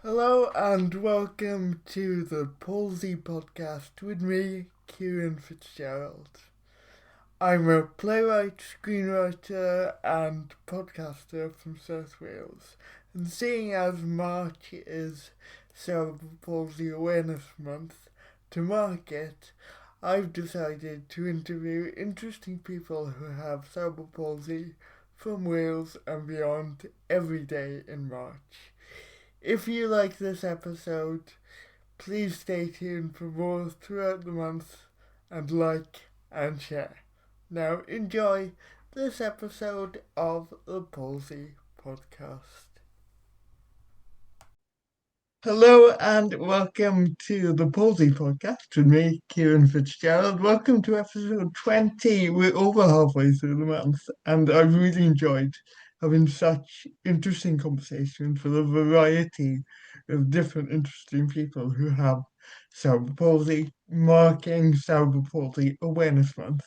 Hello and welcome to the Palsy Podcast with me, Ciaran Fitzgerald. I'm a playwright, screenwriter, and podcaster from South Wales. And seeing as March is Cerebral Palsy Awareness Month, to mark it, I've decided to interview interesting people who have cerebral palsy from Wales and beyond every day in March. If you like this episode, please stay tuned for more throughout the month and like and share. Now enjoy this episode of the Palsy Podcast. Hello and welcome to the Palsy Podcast with me, Ciaran Fitzgerald. Welcome to episode 20. We're over halfway through the month and I've really enjoyed having such interesting conversations with a variety of different interesting people who have cerebral palsy, marking Cerebral Palsy Awareness Month,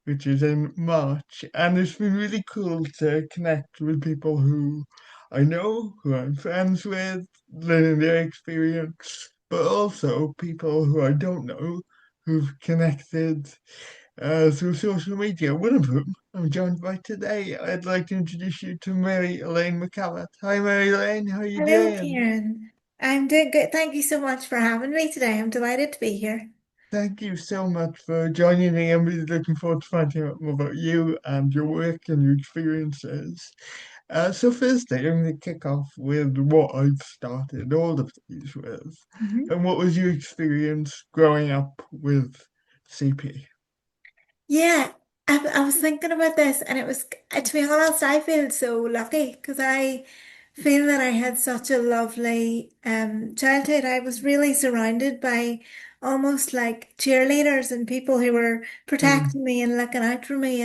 which is in March. And it's been really cool to connect with people who I know, who I'm friends with, learning their experience, but also people who I don't know who've connected through social media. One of whom I'm joined by today. I'd like to introduce you to Mary-Elaine McCavert. Hi, Mary-Elaine. How are you Hello, doing? Ciaran. I'm doing good. Thank you so much for having me today. I'm delighted to be here. Thank you so much for joining me. I'm really looking forward to finding out more about you and your work and your experiences. So firstly, I'm going to kick off with what I've started all of these with. Mhm. And what was your experience growing up with CP? Yeah, I was thinking about this, and it was, to be honest, I feel so lucky because I feel that I had such a lovely childhood. I was really surrounded by almost like cheerleaders and people who were Mm, protecting me and looking out for me.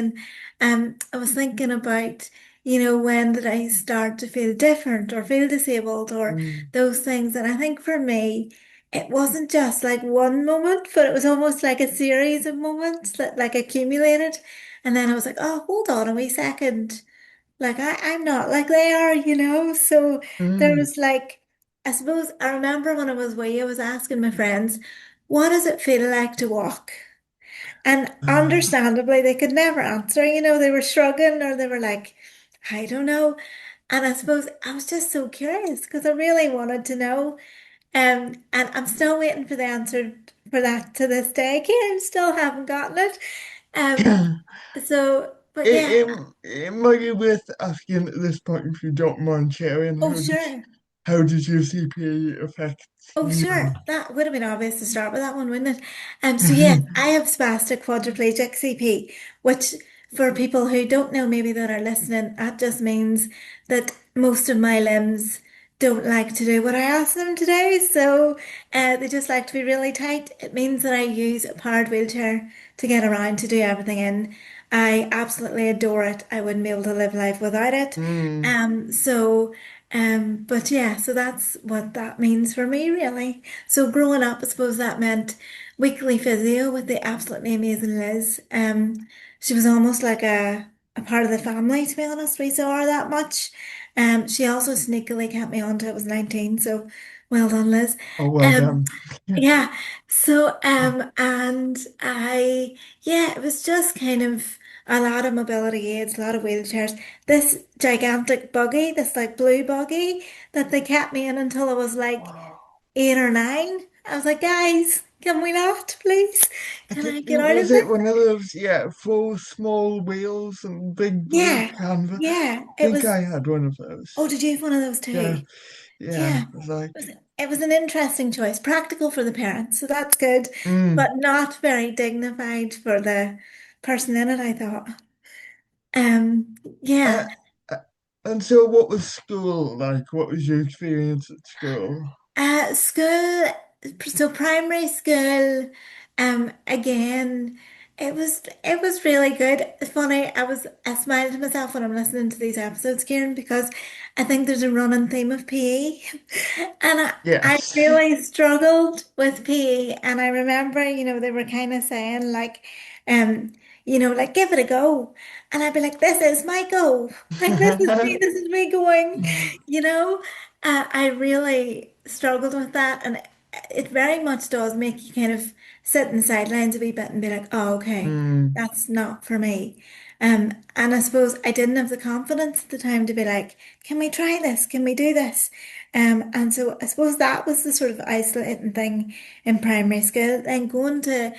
And I was thinking about, when did I start to feel different or feel disabled or mm, those things. And I think for me, it wasn't just like one moment, but it was almost like a series of moments that like accumulated. And then I was like, oh, hold on a wee second. Like I'm not like they are, So there mm. was like, I suppose I remember when I was wee, I was asking my friends, what does it feel like to walk? And Ah, understandably, they could never answer, they were shrugging or they were like, I don't know. And I suppose I was just so curious because I really wanted to know. And I'm still waiting for the answer for that to this day. Kieran still haven't gotten it. Um, but yeah. it, it might be worth asking at this point if you don't mind sharing Oh, sure. how did your CP affect Oh, you? sure. That would have been obvious to start with that one, wouldn't it? So yes, I have spastic quadriplegic CP, which for people who don't know, maybe that are listening, that just means that most of my limbs don't like to do what I ask them to do. So they just like to be really tight. It means that I use a powered wheelchair to get around to do everything in. I absolutely adore it. I wouldn't be able to live life without it. Mm, But yeah, so that's what that means for me, really. So growing up, I suppose that meant weekly physio with the absolutely amazing Liz. She was almost like a part of the family, to be honest. We saw her that much. She also sneakily kept me on till I was 19, so well done, Liz. oh, well Um, done. yeah, yeah, it was just kind of a lot of mobility aids, a lot of wheelchairs. This gigantic buggy, this like blue buggy that they kept me in until I was like 8 or 9. I was like, guys, can we not, please? Can I get out Was of it this? one of those, yeah, full small wheels and big blue Yeah, canvas? yeah. I It think was, I had one of those. oh, did you have one of those Yeah, too? yeah. Yeah. It was like, It was an interesting choice, practical for the parents, so that's good, mm. but not very dignified for the person in it, I thought. Uh, Yeah. uh, and so, what was school like? What was your experience at school? School, so primary school, again, it was really good. It's funny, I smile to myself when I'm listening to these episodes, Kieran, because I think there's a running theme of PE. And I Yes. really struggled with PE. And I remember, they were kind of saying like, um, like give it a go. And I'd be like, this is my go. Like this is me going, you know. I really struggled with that, and it very much does make you kind of sit in the sidelines a wee bit and be like, "Oh, okay, Mm, that's not for me." And I suppose I didn't have the confidence at the time to be like, "Can we try this? Can we do this?" And so I suppose that was the sort of isolating thing in primary school. Then going to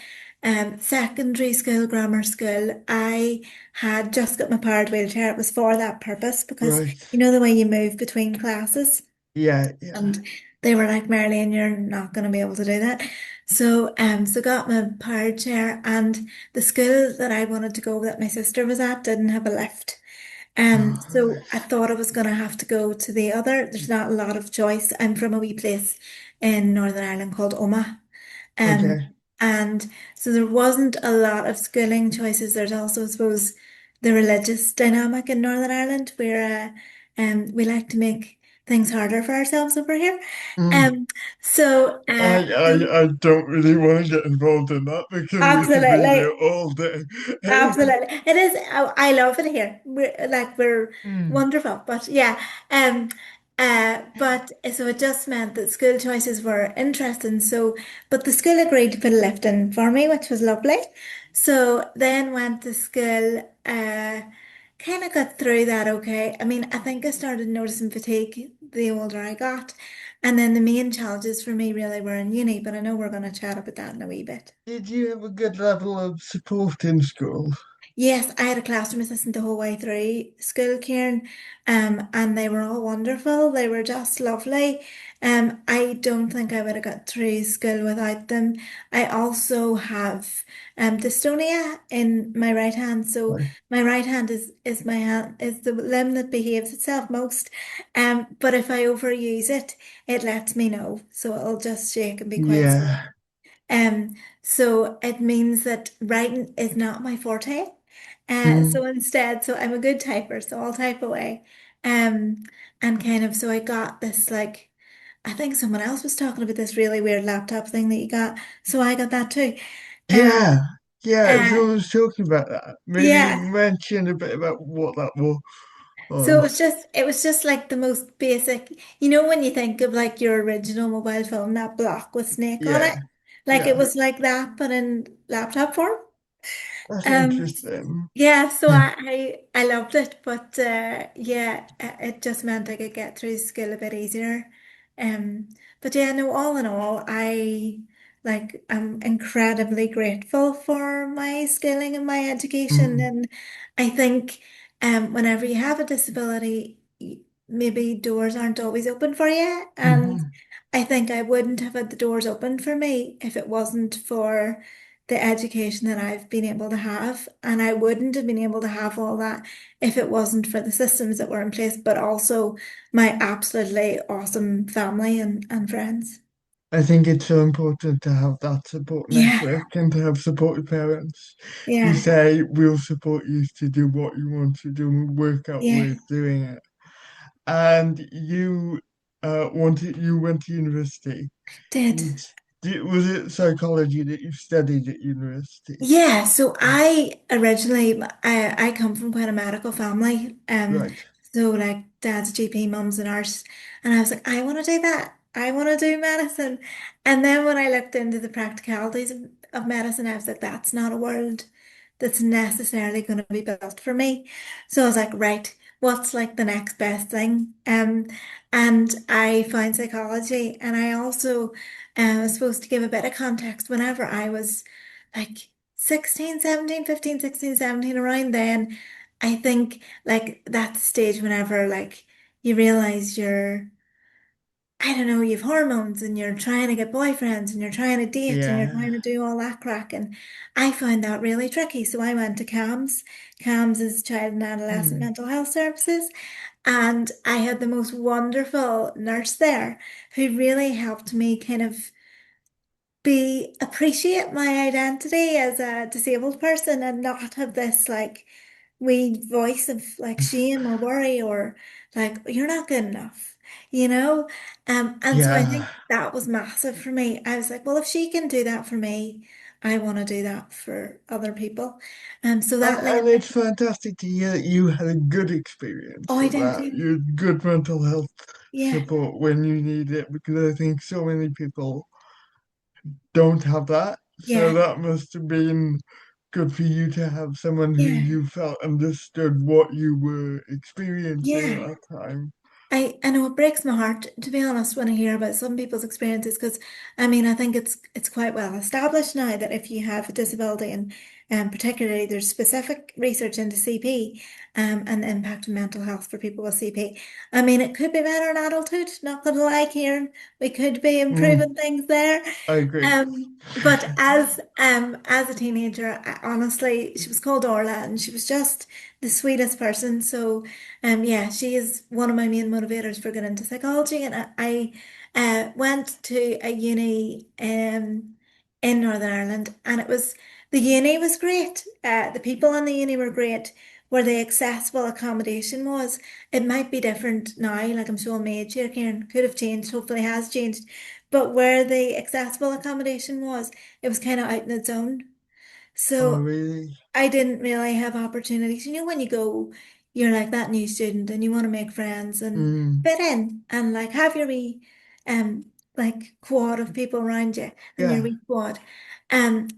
secondary school, grammar school, I had just got my powered wheelchair. It was for that purpose because right. you know the way you move between classes. Yeah, yeah. And they were like, Mary-Elaine, you're not going to be able to do that. So got my powered chair, and the school that I wanted to go that my sister was at didn't have a lift. Oh, So I thought I was going to have to go to the other. There's not a lot of choice. I'm from a wee place in Northern Ireland called Omagh. Um, okay. and so there wasn't a lot of schooling choices. There's also, I suppose, the religious dynamic in Northern Ireland where we like to make things harder for ourselves over here. Mm. Um, so I don't really want to get involved in that because we could be there absolutely. all day. Absolutely. It is. I love it here. We're Mm. wonderful. But yeah, but so it just meant that school choices were interesting. So, but the school agreed to put a lift in for me, which was lovely. So then went to school, kind of got through that okay. I mean, I think I started noticing fatigue the older I got. And then the main challenges for me really were in uni, but I know we're going to chat about that in a wee bit. Did you have a good level of support in school? Yes, I had a classroom assistant the whole way through school, Ciaran, and they were all wonderful. They were just lovely. I don't think I would have got through school without them. I also have dystonia in my right hand, so Right. my right hand is my hand is the limb that behaves itself most. But if I overuse it, it lets me know, so it'll just shake and be quite slow. Yeah. So it means that writing is not my forte. Mm. So instead, so I'm a good typer, so I'll type away. Um, and kind of, so I got this like, I think someone else was talking about this really weird laptop thing that you got. So I got that too. Um, Yeah. Yeah. uh, Everyone was talking about that. Maybe yeah. mention a bit about what that So was. it was just like the most basic, you know, when you think of like your original mobile phone, that block with Snake on it, Yeah. like it Yeah. was like that, but in laptop form. That's Um, interesting. yeah, so I loved it, but yeah, it just meant I could get through school a bit easier. Um, but yeah, no, all in all, I'm incredibly grateful for my schooling and my education, Mm. and I think whenever you have a disability, maybe doors aren't always open for you, and Hmm. I think I wouldn't have had the doors open for me if it wasn't for the education that I've been able to have. And I wouldn't have been able to have all that if it wasn't for the systems that were in place, but also my absolutely awesome family and friends. I think it's so important to have that support Yeah, network and to have supportive parents who yeah, say, we'll support you to do what you want to do and work out yeah, ways doing it. And you went to university. did. Did, was it psychology that you studied at university? Yeah, so I come from quite a medical family. Right. So like dad's a GP, mum's a nurse, and I was like, I want to do that. I want to do medicine. And then when I looked into the practicalities of medicine, I was like, that's not a world that's necessarily going to be built for me. So I was like, right, what's like the next best thing? And I found psychology, and I also was supposed to give a bit of context whenever I was like 16, 17, 15, 16, 17, around then. I think like that stage whenever like you realize I don't know, you've hormones and you're trying to get boyfriends and you're trying to date and you're Yeah. trying to do all that crack. And I found that really tricky. So I went to CAMS. CAMS is Child and Adolescent Hmm. Mental Health Services. And I had the most wonderful nurse there who really helped me kind of be appreciate my identity as a disabled person and not have this like wee voice of like shame or worry or like you're not good enough, you know? And so I Yeah. think that was massive for me. I was like, well, if she can do that for me, I want to do that for other people. So And, that led and it's fantastic to hear that you had a good oh, experience I with did that. too. You had good mental health Yeah, support when you need it, because I think so many people don't have that. So yeah, that must have been good for you to have someone who yeah, you felt understood what you were experiencing yeah. at that time. I know it breaks my heart, to be honest, when I hear about some people's experiences, because I mean I think it's quite well established now that if you have a disability, and particularly there's specific research into CP and the impact of mental health for people with CP. I mean it could be better in adulthood, not gonna lie, Ciaran. We could be Mm, improving things there. I agree. But as a teenager, honestly, she was called Orla, and she was just the sweetest person. So yeah, she is one of my main motivators for getting into psychology. And I went to a uni in Northern Ireland, and the uni was great. The people in the uni were great. Where the accessible accommodation was, it might be different now. Like I'm showing my age here, Kieran, could have changed. Hopefully, has changed. But where the accessible accommodation was, it was kind of out in its own. Oh, So really? I didn't really have opportunities. You know, when you go, you're like that new student and you want to make friends and Mm, fit in and like have your wee like quad of people around you and your yeah. wee quad. And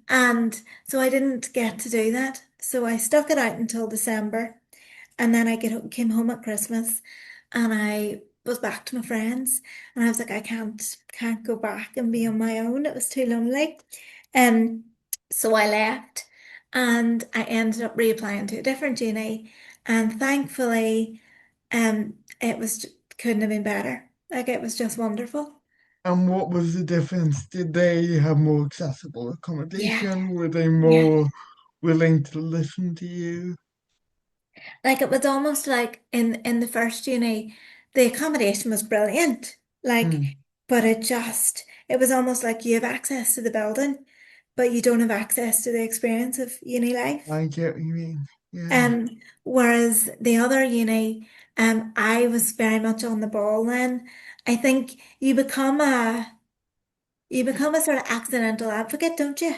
so I didn't get to do that. So I stuck it out until December, and then came home at Christmas, and I was back to my friends, and I was like, I can't go back and be on my own. It was too lonely. And so I left, and I ended up reapplying to a different uni, and thankfully, it couldn't have been better. Like it was just wonderful. And what was the difference? Did they have more accessible Yeah, accommodation? Were they yeah. more willing to listen to you? Like it was almost like in the first uni, the accommodation was brilliant. Like, Mm, but it was almost like you have access to the building, but you don't have access to the experience of uni life. I get what you mean. Yeah. Whereas the other uni, I was very much on the ball then. I think you become a sort of accidental advocate, don't you?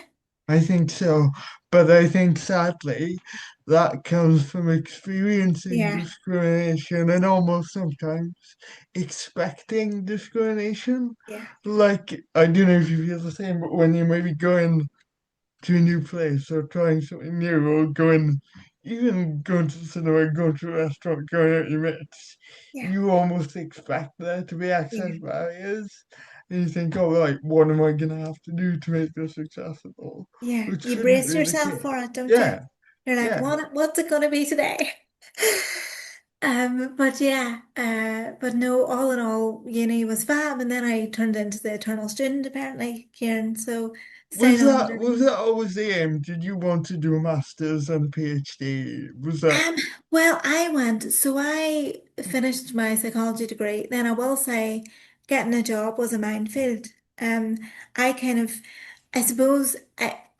I think so. But I think sadly that comes from experiencing Yeah, discrimination and almost sometimes expecting discrimination. yeah, Like, I don't know if you feel the same, but when you maybe going to a new place or trying something new or even going to the cinema, going to a restaurant, going out with your mates, yeah, you almost expect there to be yeah. access barriers. And you think, oh, like, what am I going to have to do to make this accessible? Yeah, Which you shouldn't brace be the yourself case. for it, don't you? Yeah, You're like, yeah. what's it gonna be today? But yeah, but no, all in all, uni was fab, and then I turned into the eternal student, apparently, Ciaran. So stayed on and Was that always the aim? Did you want to do a master's and a PhD? Was that? Um, well, so I finished my psychology degree. Then I will say getting a job was a minefield. Um, I kind of, I suppose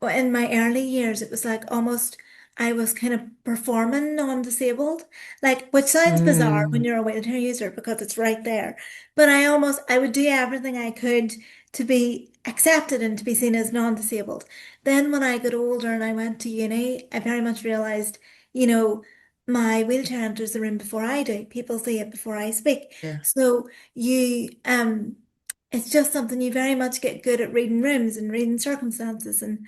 in my early years, it was like almost I was kind of performing non-disabled, like, which sounds bizarre when Mm, you're a wheelchair user because it's right there. But I would do everything I could to be accepted and to be seen as non-disabled. Then when I got older and I went to uni, I very much realized, you know, my wheelchair enters the room before I do. People see it before I speak. yeah. So it's just something you very much get good at reading rooms and reading circumstances and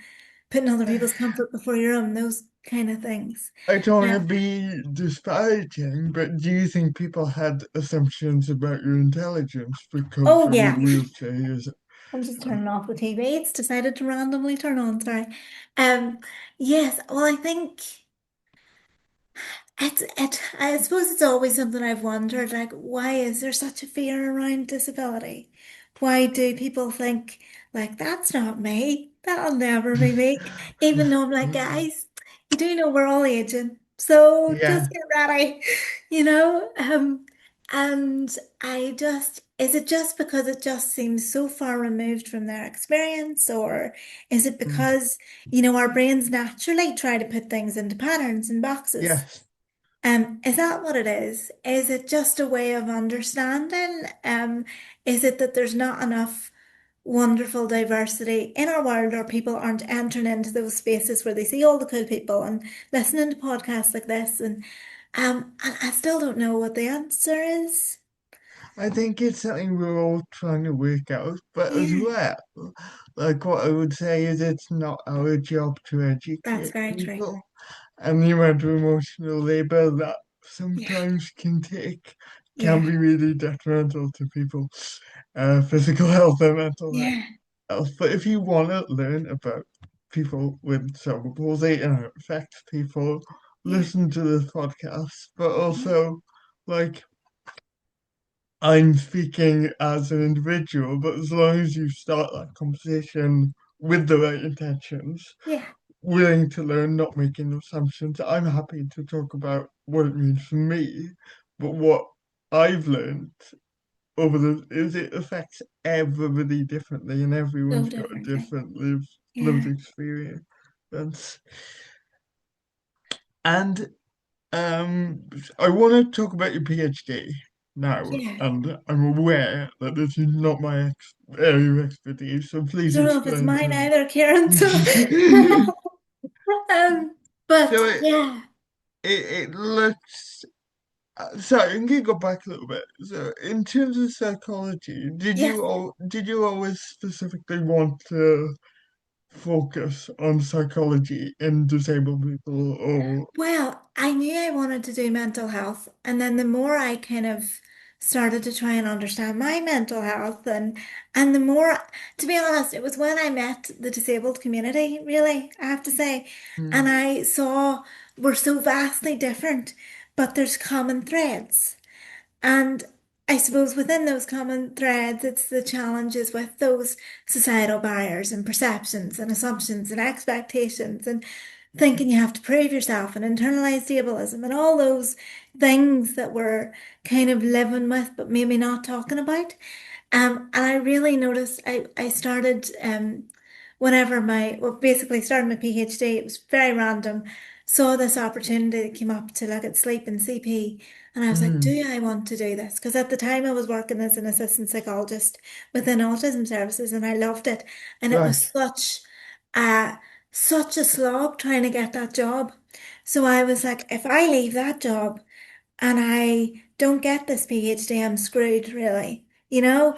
putting other people's comfort before your own, those kind of things. I don't want to Um, be disparaging, but do you think people had assumptions about your intelligence because oh of your yeah, wheelchair user? I'm just turning off the TV. It's decided to randomly turn on, sorry. Um, yes, well, I think. I suppose it's always something I've wondered, like, why is there such a fear around disability? Why do people think, like, that's not me, that'll never be me? Even though I'm like, guys, you do know we're all aging, so Yeah, just get ready, you know? And is it just because it just seems so far removed from their experience, or is it mm, because, our brains naturally try to put things into patterns and boxes? yes. Is that what it is? Is it just a way of understanding? Is it that there's not enough wonderful diversity in our world, or people aren't entering into those spaces where they see all the cool people and listening to podcasts like this. And I still don't know what the answer is. I think it's something we're all trying to work out, but as Yeah, well, like what I would say is it's not our job to that's educate very true. people, and the amount of emotional labor that Yeah, sometimes can yeah, be really detrimental to people's physical health and mental yeah, health. But if you want to learn about people with cerebral palsy and how it affects people, yeah, listen to this podcast, but yeah, also like I'm speaking as an individual, but as long as you start that conversation with the right intentions, yeah. willing to learn, not making assumptions, I'm happy to talk about what it means for me. But what I've learned over the is it affects everybody differently, and So everyone's got a differently. different lived Yeah, experience. And I want to talk about your PhD now, yeah. and I'm aware that this is not my area of expertise, so I please don't know if it's explain mine to either, Ciaran. So, me. but So yeah, it looks. Sorry, I'm gonna go back a little bit. So, in terms of psychology, yes. did you always specifically want to focus on psychology in disabled people, or Well, I knew I wanted to do mental health, and then the more I kind of started to try and understand my mental health, and the more, to be honest, it was when I met the disabled community, really, I have to say, and Hmm, I saw we're so vastly different, but there's common threads. And I suppose within those common threads, it's the challenges with those societal barriers and perceptions and assumptions and expectations and thinking you have to prove yourself and internalized ableism and all those things that we're kind of living with, but maybe not talking about. And I really noticed I started whenever well, basically started my PhD, it was very random. Saw this opportunity that came up to look at sleep and CP, and I was like, hmm, do I want to do this? Because at the time I was working as an assistant psychologist within autism services, and I loved it. And it was right, uh such a slog trying to get that job. So I was like, if I leave that job and I don't get this PhD, I'm screwed, really. You know?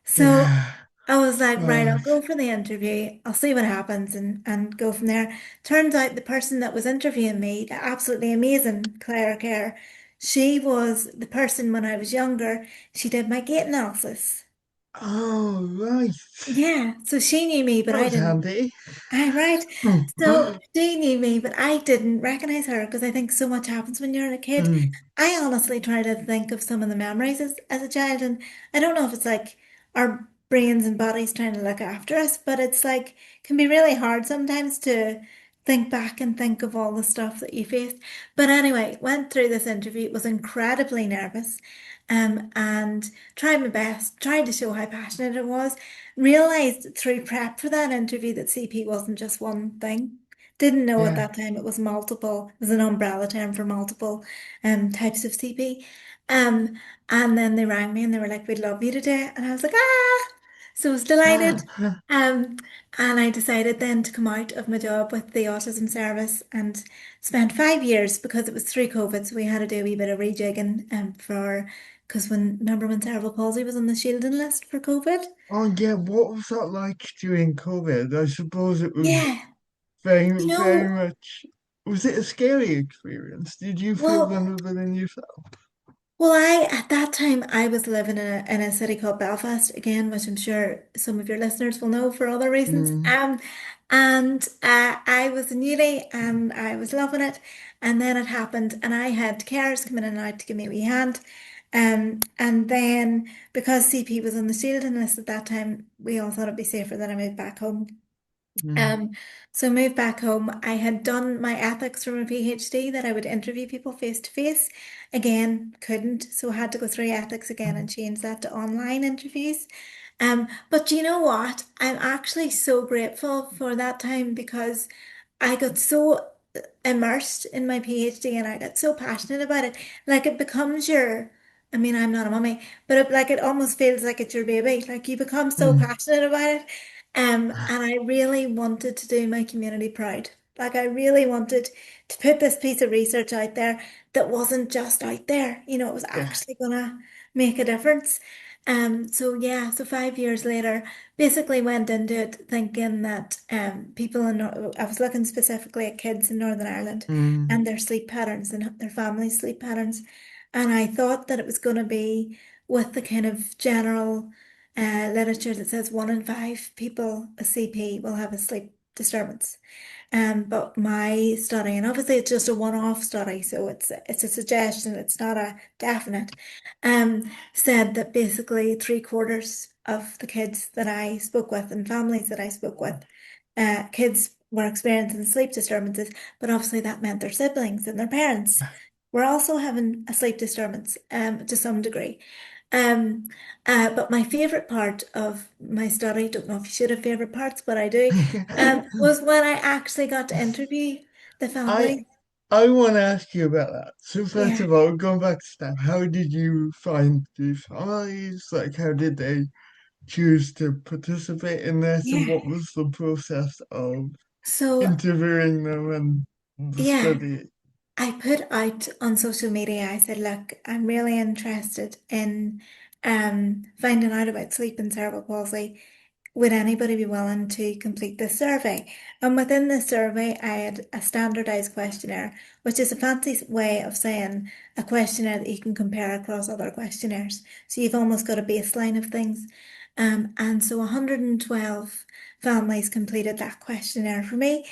So yeah, I was like, right, I'll right. go for the interview. I'll see what happens and go from there. Turns out the person that was interviewing me, the absolutely amazing Claire Kerr, she was the person when I was younger. She did my gait analysis. Oh, right. Yeah, so she knew me, but That I was didn't. handy. I right. So Hmm. she knew me, but I didn't recognize her because I think so much happens when you're a kid. Hmm. I honestly try to think of some of the memories as a child, and I don't know if it's like our brains and bodies trying to look after us, but it's like can be really hard sometimes to think back and think of all the stuff that you faced. But anyway, went through this interview, was incredibly nervous, and tried my best, tried to show how passionate it was. Realized through prep for that interview that CP wasn't just one thing. Didn't know at Yeah. that time it was multiple, it was an umbrella term for multiple types of CP. Um, and then they rang me and they were like, we'd love you today. And I was like, ah! So I was delighted. Um, and I decided then to come out of my job with the autism service and spent 5 years because it was through COVID. So we had to do a wee bit of rejigging because remember when cerebral palsy was on the shielding list for COVID? Oh, yeah. What was that like during COVID? I suppose it was Yeah. You very know, much. Was it a scary experience? Did you feel well, vulnerable in yourself? I at that time I was living in a city called Belfast again, which I'm sure some of your listeners will know for other reasons. Mm, And I was in uni and I was loving it, and then it happened, and I had carers come in and out to give me a wee hand. And then because CP was on the shielding list at that time, we all thought it'd be safer that I moved back home. mm, Um, so moved back home. I had done my ethics from a PhD that I would interview people face to face. Again, couldn't, so I had to go through ethics again and change that to online interviews. But you know what? I'm actually so grateful for that time because I got so immersed in my PhD and I got so passionate about it. Like it becomes your I mean, I'm not a mummy, but it almost feels like it's your baby. Like you become so Mm. passionate about it. And I really wanted to do my community proud. Like I really wanted to put this piece of research out there that wasn't just out there. It was Yeah. actually gonna make a difference. So yeah, so 5 years later, basically went into it thinking that people I was looking specifically at kids in Northern Ireland Mm. and their sleep patterns and their family's sleep patterns. And I thought that it was going to be with the kind of general literature that says 1 in 5 people with CP will have a sleep disturbance. But my study, and obviously it's just a one-off study, so it's a suggestion, it's not a definite, said that basically 3/4 of the kids that I spoke with and families that I spoke with, kids were experiencing sleep disturbances, but obviously that meant their siblings and their parents were also having a sleep disturbance, to some degree. Um, but my favorite part of my study, don't know if you should have favorite parts, but I do, was when I actually got to interview the I family. I want to ask you about that. So first Yeah, of all, going back to that, how did you find these families? Like, how did they choose to participate in this, and yeah. what was the process of So, interviewing them and the yeah, study? I put out on social media, I said, look, I'm really interested in finding out about sleep and cerebral palsy. Would anybody be willing to complete this survey? And within this survey, I had a standardized questionnaire, which is a fancy way of saying a questionnaire that you can compare across other questionnaires. So you've almost got a baseline of things. And so 112 families completed that questionnaire for me.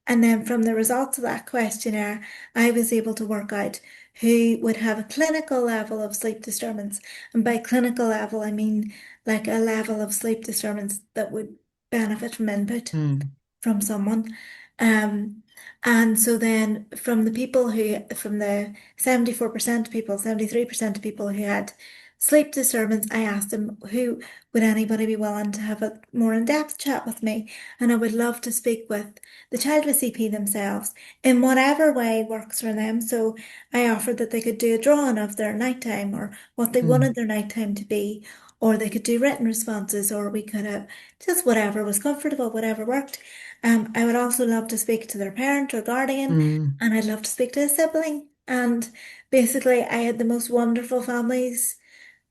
And then from the results of that questionnaire, I was able to work out who would have a clinical level of sleep disturbance. And by clinical level, I mean like a level of sleep disturbance that would benefit from input Hmm. from someone. Um, and so then from the 74% of people, 73% of people who had sleep disturbance, I asked them who would anybody be willing to have a more in-depth chat with me? And I would love to speak with the child with CP themselves in whatever way works for them. So I offered that they could do a drawing of their nighttime or what they Hmm. wanted their nighttime to be, or they could do written responses, or we could have just whatever was comfortable, whatever worked. I would also love to speak to their parent or guardian, Hmm. and I'd love to speak to a sibling. And basically, I had the most wonderful families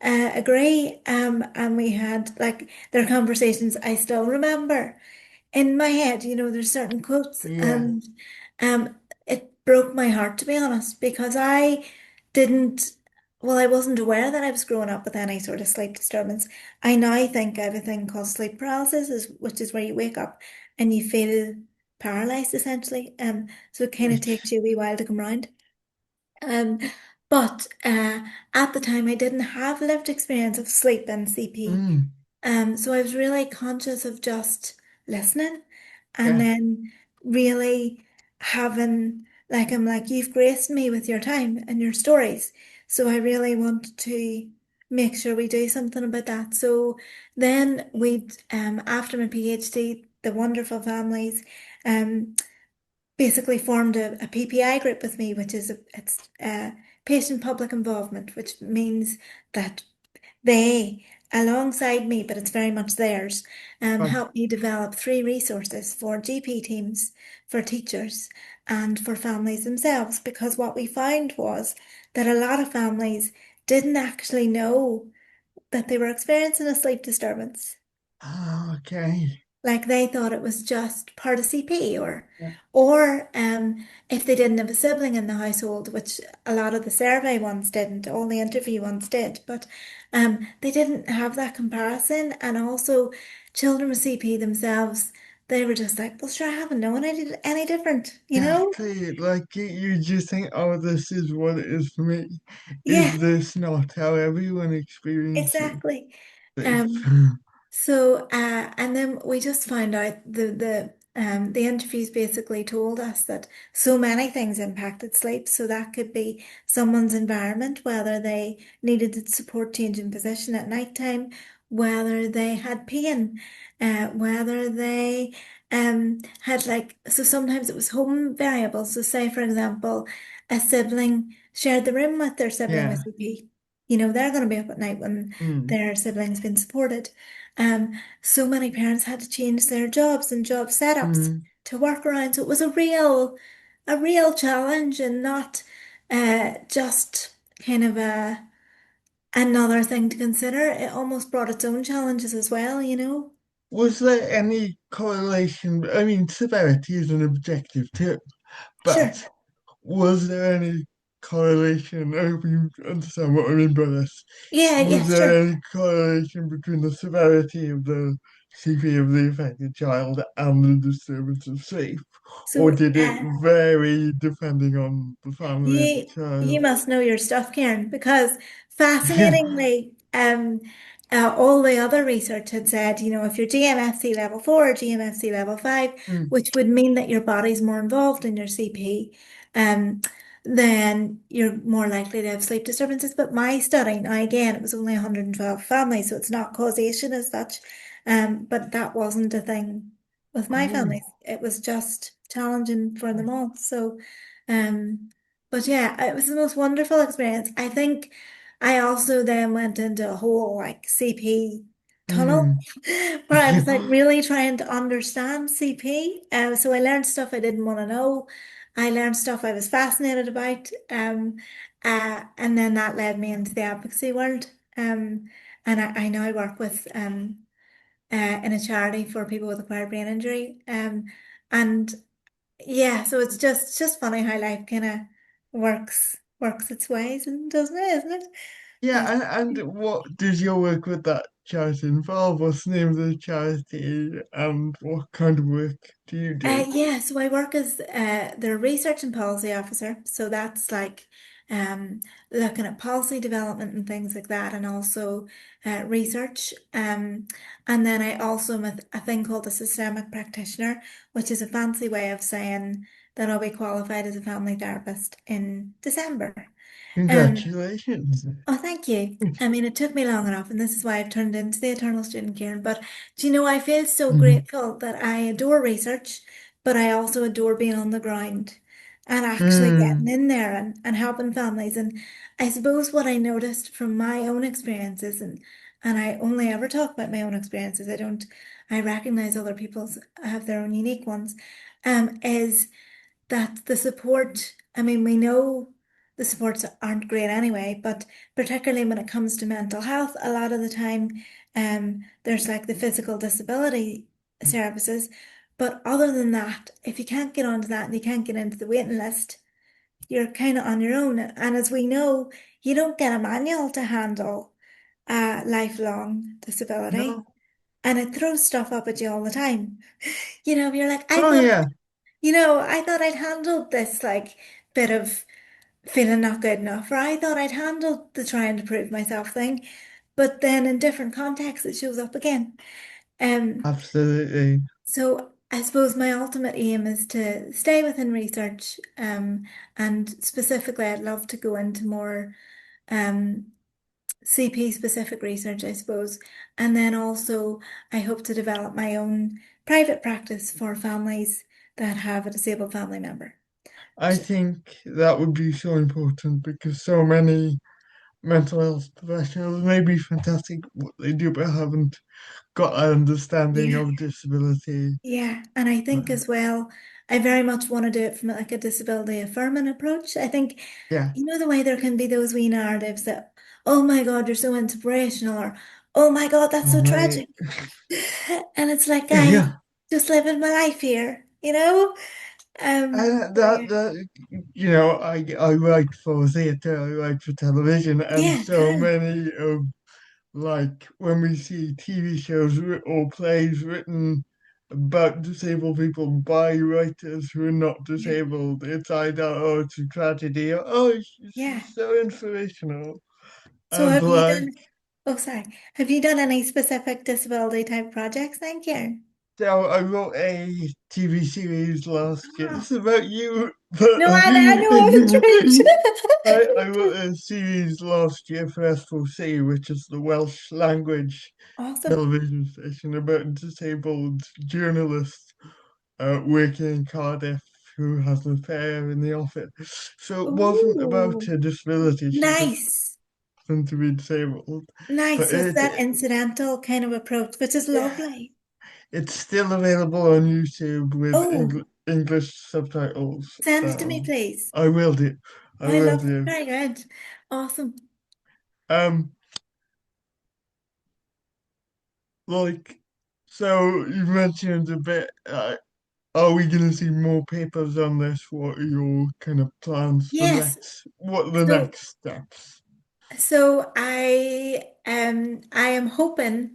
agree. And we had like their conversations I still remember in my head. There's certain quotes, Yeah. and um, it broke my heart to be honest because didn't, I wasn't aware that I was growing up with any sort of sleep disturbance. I now think I have a thing called sleep paralysis, which is where you wake up and you feel paralyzed essentially. So it kind of Which. takes you a wee while to come round. Um, but at the time, I didn't have lived experience of sleep and CP. Mm. So I was really conscious of just listening and Yeah. then really having, like, I'm like, you've graced me with your time and your stories. So I really want to make sure we do something about that. So then after my PhD, the wonderful families, um, basically formed a PPI group with me, which is it's patient public involvement, which means that they, alongside me, but it's very much theirs, Right. helped me develop 3 resources for GP teams, for teachers, and for families themselves. Because what we found was that a lot of families didn't actually know that they were experiencing a sleep disturbance. Ah, okay. Like they thought it was just part of CP, or Yeah. if they didn't have a sibling in the household, which a lot of the survey ones didn't, all the interview ones did, but they didn't have that comparison. And also children with CP themselves, they were just like, well, sure, I haven't known any different, you know? Exactly. Like you just think, oh, this is what it is for me. Yeah, Is this not how everyone experiences exactly. this? Um, So, and then we just found out the interviews basically told us that so many things impacted sleep. So that could be someone's environment, whether they needed to support change in position at nighttime, whether they had pain, whether they had so sometimes it was home variables. So say, for example, a sibling shared the room with their sibling Yeah. with CP. they're going to be up at night when Mm, their siblings been supported. So many parents had to change their jobs and job setups mm. to work around. So it was a real challenge and not just kind of another thing to consider. It almost brought its own challenges as well. Was there any correlation? I mean, severity is an objective too, Sure. but was there any correlation? I hope you understand what I mean by this. Yeah, yeah, Was there sure. any correlation between the severity of the CP of the affected child and the disturbance of sleep? Or So, did it vary depending on the family of the you child? must know your stuff, Ciaran, because Yeah. fascinatingly, all the other research had said, if you're GMFC level 4 or GMFC level 5, Mm, which would mean that your body's more involved in your CP, um, then you're more likely to have sleep disturbances. But my study, now again, it was only 112 families, so it's not causation as such, but that wasn't a thing with my oh. families. It was just challenging for them all. So, um, but yeah, it was the most wonderful experience. I think I also then went into a whole like CP tunnel Mm. where I was like really trying to understand CP. So I learned stuff I didn't want to know. I learned stuff I was fascinated about. And then that led me into the advocacy world. And I now work with in a charity for people with acquired brain injury. And yeah, so it's just funny how life kind of works its ways, and doesn't it, isn't it? But Yeah, and what does your work with that charity involve? What's the name of the charity and what kind of work do you do? yeah, so I work as the research and policy officer. So that's like looking at policy development and things like that, and also research. And then I also am a thing called a systemic practitioner, which is a fancy way of saying that I'll be qualified as a family therapist in December. Um, Congratulations. Oh, thank you. I mean, it took me long enough, and this is why I've turned into the eternal student, Ciaran. But do you know, I feel so Mhm. grateful that I adore research, but I also adore being on the ground and actually getting Mm. in there and helping families. And I suppose what I noticed from my own experiences, and I only ever talk about my own experiences, I recognize other people's have their own unique ones, is that the support, I mean, we know the supports aren't great anyway, but particularly when it comes to mental health, a lot of the time, there's like the physical disability services. But other than that, if you can't get onto that and you can't get into the waiting list, you're kind of on your own. And as we know, you don't get a manual to handle lifelong disability. No. And it throws stuff up at you all the time. You're like, Oh yeah, I thought I'd handled this like bit of feeling not good enough, or I thought I'd handled the trying to prove myself thing, but then in different contexts it shows up again. Um, absolutely. so I suppose my ultimate aim is to stay within research, and specifically I'd love to go into more um CP specific research, I suppose, and then also I hope to develop my own private practice for families that have a disabled family member. I think that would be so important because so many mental health professionals may be fantastic at what they do, but haven't got an understanding Yeah, of disability. yeah. And I think as well, I very much want to do it from like a disability affirming approach. I think, Yeah. the way there can be those wee narratives that, oh my God, you're so inspirational, or oh my God, that's so I, tragic. And it's like, guys, yeah. just living my life here. And So yeah. I write for theatre, I write for television, and Yeah, so cool. many of like when we see TV shows or plays written about disabled people by writers who are not Yeah, disabled, it's either oh it's a tragedy or oh yeah. she's so inspirational. So And have you like done, oh sorry, have you done any specific disability type projects then, Karen? so I wrote a TV series last year. Oh. It's about you, but No, I know I was I trying wrote a series last year for S4C, which is the Welsh language Awesome. television station about disabled journalists working in Cardiff who has an affair in the office. So it wasn't about Ooh, a disability. She just nice. happen to be disabled. Nice. But So it's that incidental kind of approach, which is yeah, lovely. it's still available on YouTube with Oh, English subtitles. send it to me, please. I will do. I I will love it. do. Very good. Awesome. Um, like, so you mentioned a bit. Are we going to see more papers on this? What are your kind of plans for Yes. next? What are the So next steps? I am hoping,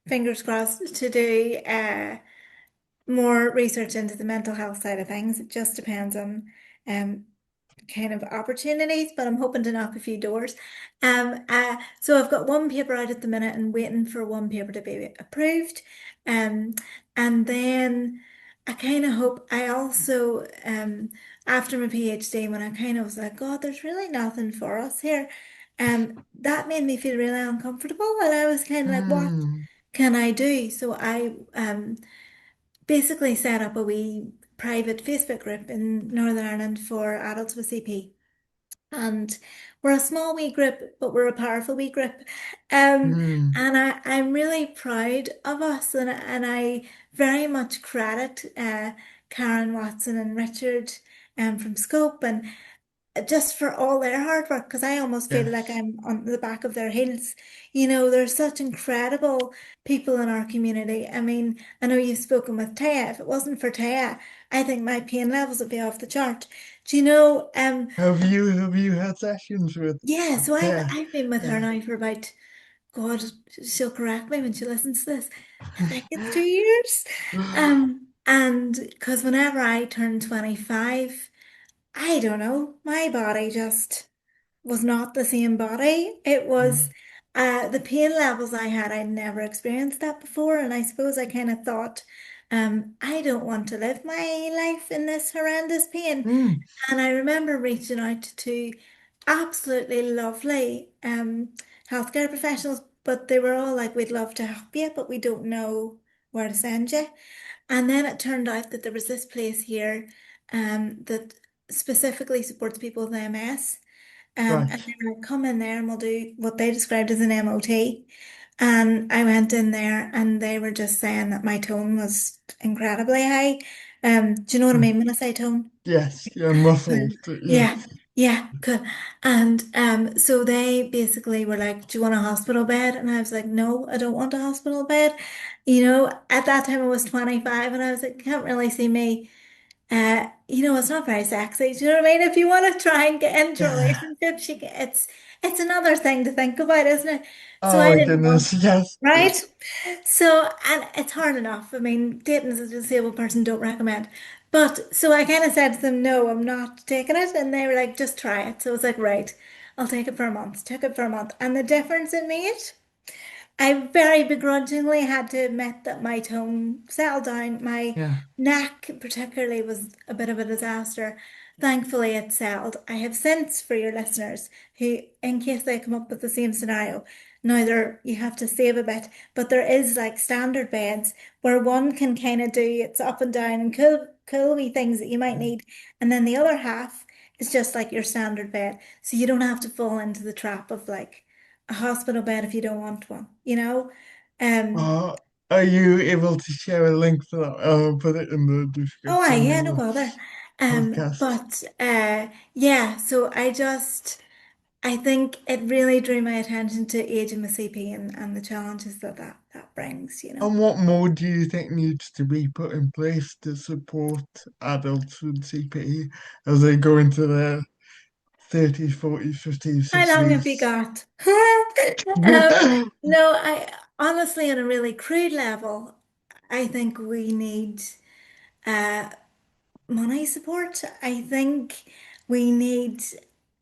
fingers crossed, to do more research into the mental health side of things. It just depends on um kind of opportunities, but I'm hoping to knock a few doors. So I've got one paper out at the minute and waiting for one paper to be approved. Um, and then I kind of hope I also, after my PhD, when I kind of was like, God, there's really nothing for us here. That made me feel really uncomfortable. And I was kind of like, what Hmm. can I do? So I basically set up a wee private Facebook group in Northern Ireland for adults with CP. And we're a small wee group, but we're a powerful wee group. Um, Hmm. and I'm really proud of us, and I very much credit Karen Watson and Richard from Scope and just for all their hard work, because I almost feel like Yes. I'm on the back of their heels. You know, there's such incredible people in our community. I mean, I know you've spoken with Taya. If it wasn't for Taya, I think my pain levels would be off the chart. Do you know, Have you had sessions with yeah, so Tess? I've been with her Yeah. now for about, God, she'll correct me when she listens to this. I think it's 2 years. And because whenever I turned 25, I don't know, my body just was not the same body. It was the pain levels I had, I'd never experienced that before. And I suppose I kind of thought, I don't want to live my life in this horrendous pain. Hmm. And I remember reaching out to absolutely lovely healthcare professionals, but they were all like, we'd love to help you, but we don't know where to send you. And then it turned out that there was this place here that specifically supports people with MS. And Right. they were like, come in there and we'll do what they described as an MOT. And I went in there and they were just saying that my tone was incredibly high. Do you know what I Hmm. mean when I say tone? Yes. Yeah. Muffled. Yeah. Yeah, yeah, good. And so they basically were like, "Do you want a hospital bed?" And I was like, "No, I don't want a hospital bed." You know, at that time I was 25, and I was like, "Can't really see me." It's not very sexy. Do you know what I mean? If you want to try and get into Yeah. relationships, it's another thing to think about, isn't it? So Oh I my didn't want, goodness. Yes. right? So, and it's hard enough. I mean, dating as a disabled person, don't recommend. But so I kind of said to them, no, I'm not taking it. And they were like, just try it. So I was like, right, I'll take it for a month. Took it for a month. And the difference it made, I very begrudgingly had to admit that my tone settled down. My Yeah. neck, particularly, was a bit of a disaster. Thankfully, it settled. I have since, for your listeners, who, in case they come up with the same scenario, neither you have to save a bit, but there is like standard beds where one can kind of do it's up and down and cool wee things that you might need, and then the other half is just like your standard bed, so you don't have to fall into the trap of like a hospital bed if you don't want one, you know? Um, Uh, are you able to share a link for that? I'll put it in the oh, description yeah, of no the bother. podcast. But yeah, so I think it really drew my attention to aging with CP and the challenges that brings, you know. And what more do you think needs to be put in place to support adults with CPE as they go into their 30s, 40s, 50s, How long have 60s? you got? No, I honestly, on a really crude level, I think we need uh, money support. I think we need,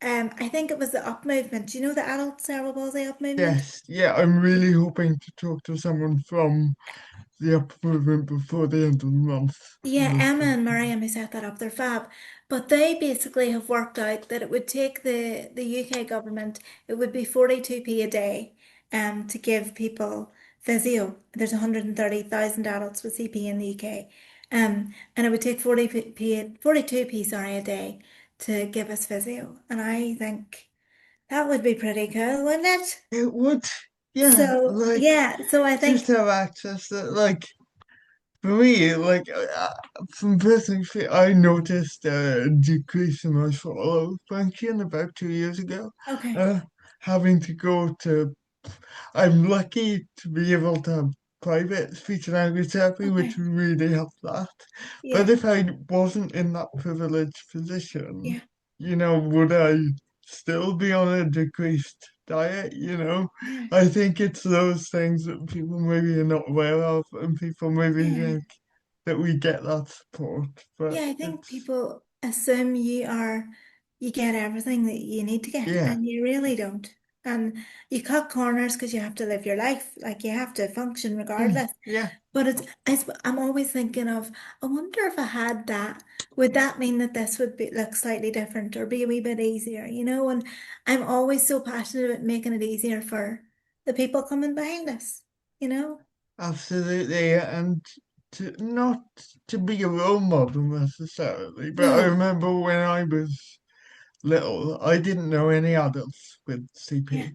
I think it was the up movement. Do you know the adult cerebral palsy up movement? Yes, yeah, I'm really hoping to talk to someone from the up movement before the end of the month on Yeah, this Emma and podcast. Miriam who set that up, they're fab. But they basically have worked out that it would take the UK government, it would be 42p a day to give people physio. There's 130,000 adults with CP in the UK. And it would take 42p, sorry, a day to give us physio. And I think That would be pretty cool, wouldn't it? It would, yeah, So, like yeah, so I just think, have access to like for me, like from personal experience, I noticed a decrease in my swallow function about 2 years ago. okay, Uh, Having to go to I'm lucky to be able to have private speech and language therapy, which okay, would really help that. But yeah, if I wasn't in that privileged position, yeah, would I still be on a decreased diet? yeah, I think it's those things that people maybe are not aware of, and people maybe yeah. think that we get that support, but Yeah, I think it's, people assume you get everything that you need to get, yeah. and you really don't. And you cut corners because you have to live your life, like you have to function regardless. Yeah, But I'm always thinking of, I wonder if I had that, would that mean that this would be look slightly different or be a wee bit easier, you know? And I'm always so passionate about making it easier for the people coming behind us, you know? absolutely. And not to be a role model necessarily, but I No, remember when I was little, I didn't know any adults with yeah, CP.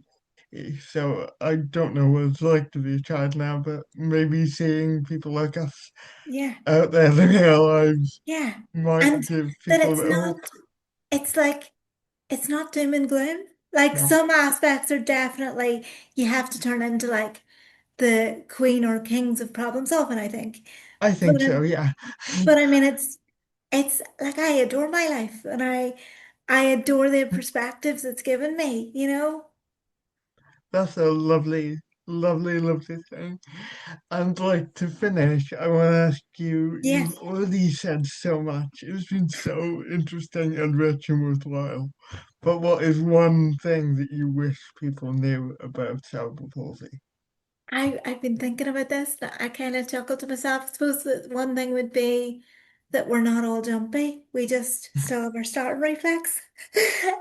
So I don't know what it's like to be a child now, but maybe seeing people like us yeah, out there living our lives yeah. might And give that people a bit of hope. it's like, it's not doom and gloom. Like No, some aspects are definitely, you have to turn into like the queen or kings of problem solving, I think. I But, think so, yeah. but I mean, it's like I adore my life and I adore the perspectives it's given me, you know? That's a lovely, lovely, lovely thing. And like to finish, I want to ask you, you've Yes. already said so much. It's been so interesting and rich and worthwhile. But what is one thing that you wish people knew about cerebral palsy? I've been thinking about this. That I kind of chuckled to myself. I suppose that one thing would be that we're not all jumpy. We just still have our starting reflex.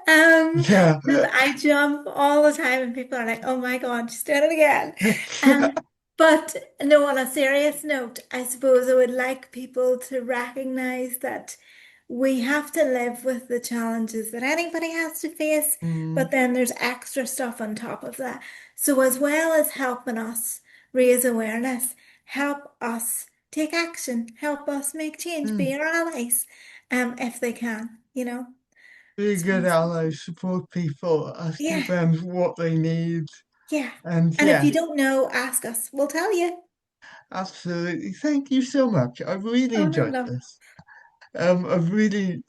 Um, Yeah. 'Cause I jump all the time, and people are like, "Oh my God, she's doing it again." Um, but no, on a serious note, I suppose I would like people to recognize that we have to live with the challenges that anybody has to face, Mm, but then there's extra stuff on top of that. So, as well as helping us raise awareness, help us take action, help us make change, mm. be our allies, if they can, you know. Be a So, good ally, support people, ask your yeah, friends what they need. yeah. And And if yeah, you don't know, ask us. We'll tell you. absolutely. Thank you so much. I've really Oh, no, enjoyed no. this. I've really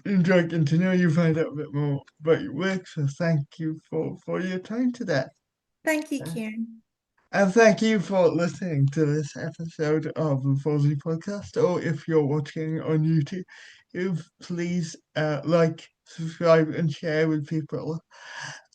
enjoyed getting to know you, find out a bit more about your work. So thank you for your time today. Thank you, Uh, Ciaran. And thank you for listening to this episode of the Palsy Podcast. Or if you're watching on YouTube, please like, subscribe, and share with people.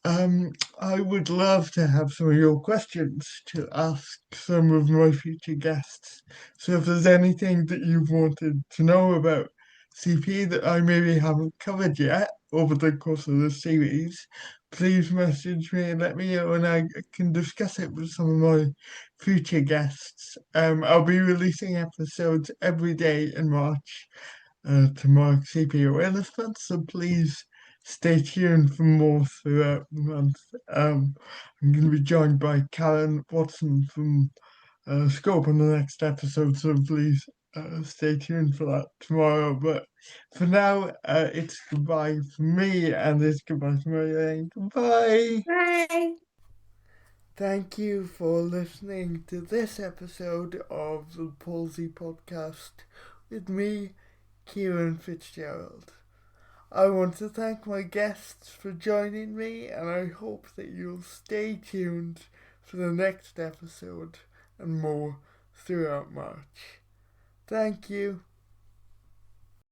Um, I would love to have some of your questions to ask some of my future guests. So if there's anything that you've wanted to know about CP that I maybe haven't covered yet over the course of the series, please message me and let me know, and I can discuss it with some of my future guests. I'll be releasing episodes every day in March to mark CP Awareness Month, so please stay tuned for more throughout the month. I'm going to be joined by Ciaran Watson from Scope on the next episode, so please stay tuned for that tomorrow. But for now, it's goodbye from me, and it's goodbye from Mary-Elaine. Goodbye! Bye. Thank you for listening to this episode of the Palsy Podcast with me, Ciaran Fitzgerald. I want to thank my guests for joining me, and I hope that you'll stay tuned for the next episode and more throughout March. Thank you.